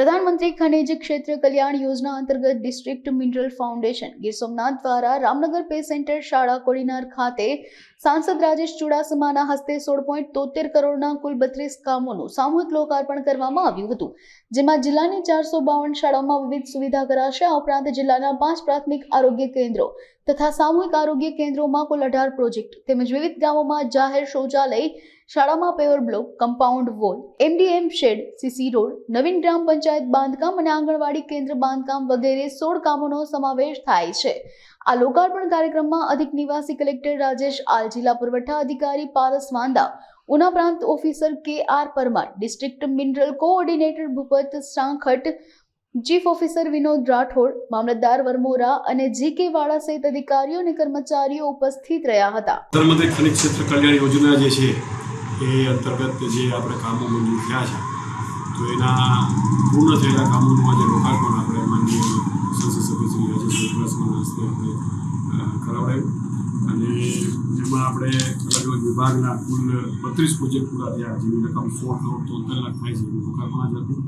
प्रधानमंत्री खनिज क्षेत्र कल्याण योजना अंतर्गत district mineral foundation Gir Somnath द्वारा रामनगर पे सेंटर शाळा कोડીનાર ખાતે सांसद राजेश चुडासमाના હસ્તે 16.73 કરોડના કુલ 32 કામોનું સામૂહિક લોકાર્પણ કરવામાં આવ્યું હતું, જેમાં જિલ્લાની 452 શાળાઓમાં વિવિધ સુવિધા કરાશે। આ ઉપરાંત જિલ્લાના 5 પ્રાથમિક આરોગ્ય કેન્દ્રો તથા સામૂહિક આરોગ્ય કેન્દ્રોમાં કુલ 18 પ્રોજેક્ટ તેમજ વિવિધ ગામોમાં જાહેર શૌચાલય, શાળામાં paver block, compound wall, MDM shed, CC road, નવીન ગ્રામ પંચાયત બાંધકામ અને આંગણવાડી કેન્દ્ર બાંધકામ વગેરે 16 કામોનો સમાવેશ થાય છે। આ લોકાર્પણ કાર્યક્રમમાં અધિક નિવાસી કલેક્ટર રાજેશ આલ, જિલ્લા પુરવઠા અધિકારી પારસ વાંદા, ઉના પ્રાંત officer K R. Parmar, district mineral coordinator Bhupat Sankhat, chief officer Vinod Rathod, મામલતદાર વરમોરા અને જી.કે. વાળા સહિત અધિકારીઓ અને કર્મચારીઓ ઉપસ્થિત રહ્યા હતા। પ્રધાનમંત્રી ખનિજ ક્ષેત્ર કલ્યાણ યોજના જે છે એ અંતર્ગત જે આપણે કામો મંજૂર થયા છે, તો એના પૂર્ણ થયેલા કામોનું આજે લોકાર્પણ આપણે માનનીય સંસદ સભ્ય શ્રી રાજેશ ચુડાસમાના હસ્તે આપણે કરાવડાવ્યું અને એમાં આપણે અલગ અલગ વિભાગના કુલ 32 પ્રોજેક્ટ પૂરા થયા, જેની રકમ 16.73 લાખ થાય છે, એનું લોકાર્પણ જ હતું।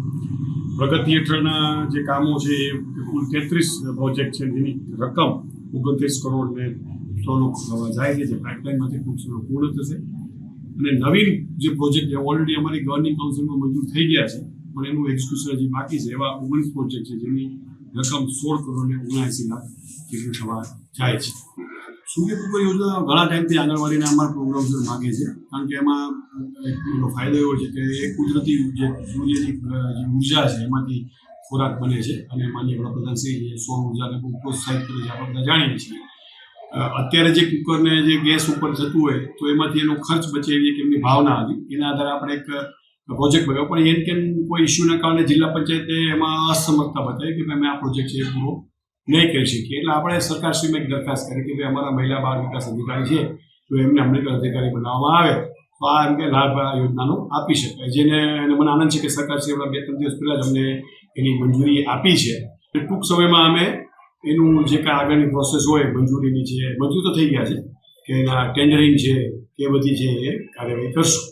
પ્રગતિ હેઠળના જે કામો છે એ કુલ 33 પ્રોજેક્ટ છે, જેની રકમ 29 કરોડ ને 100 લાખ જાય છે, જે પાઇપલાઇનમાંથી ટૂંક સમયમાં પૂર્ણ થશે। અને નવીન જે પ્રોજેક્ટ ઓલરેડી અમારી ગવર્નિંગ કાઉન્સિલમાં મંજૂર થઈ ગયા છે, પણ એનું એક્ઝિક્યુશન હજી બાકી છે, એવા 19 પ્રોજેક્ટ છે, જેની રકમ 16 કરોડ ને 79 લાખ જેટલી થવા જાય છે। સૂર્ય કુકર યોજના ઘણા ટાઈમથી આંગણવાડીના અમારા પ્રોગ્રામ્સ માગે છે, કારણ કે એમાં એનો ફાયદો એવો છે કે એ કુદરતી જે સૂર્યની જે ઉર્જા છે એમાંથી ખોરાક બને છે અને માનનીય વડાપ્રધાન શ્રી સૌર ઉર્જાને બહુ પ્રોત્સાહિત કરે છે, આપણે બધા જાણીએ છીએ। અત્યારે જે કુકરને જે ગેસ ઉપર જતું હોય તો એમાંથી એનો ખર્ચ બચે એવી એક એમની ભાવના હતી, એના આધારે આપણે એક પ્રોજેક્ટ બનાવ્યો, પણ એમ કેમ કોઈ ઇસ્યુના કારણે જિલ્લા પંચાયતે એમાં અસમર્થતા બતાવી કે અમે આ પ્રોજેક્ટ છે એ પૂરો નહીં કરી શકીએ। એટલે આપણે સરકારશ્રીમાં એક દરખાસ્ત કરી કે ભાઈ અમારા મહિલા બાળ વિકાસ અધિકારી છે, તો એમને અમલીકરણ અધિકારી બનાવવામાં આવે તો આ એમ કે લાભ આ યોજનાનો આપી શકાય, જેને મને આનંદ છે કે સરકારશ્રી હમણાં 2-3 દિવસ પહેલાં જ અમને એની મંજૂરી આપી છે। ટૂંક સમયમાં અમે એનું જે કાંઈ આગળની પ્રોસેસ હોય મંજૂરીની છે, મંજૂર તો થઈ ગયા છે કે એના ટેન્ડરિંગ છે કે બધી છે એ કાર્યવાહી કરશું।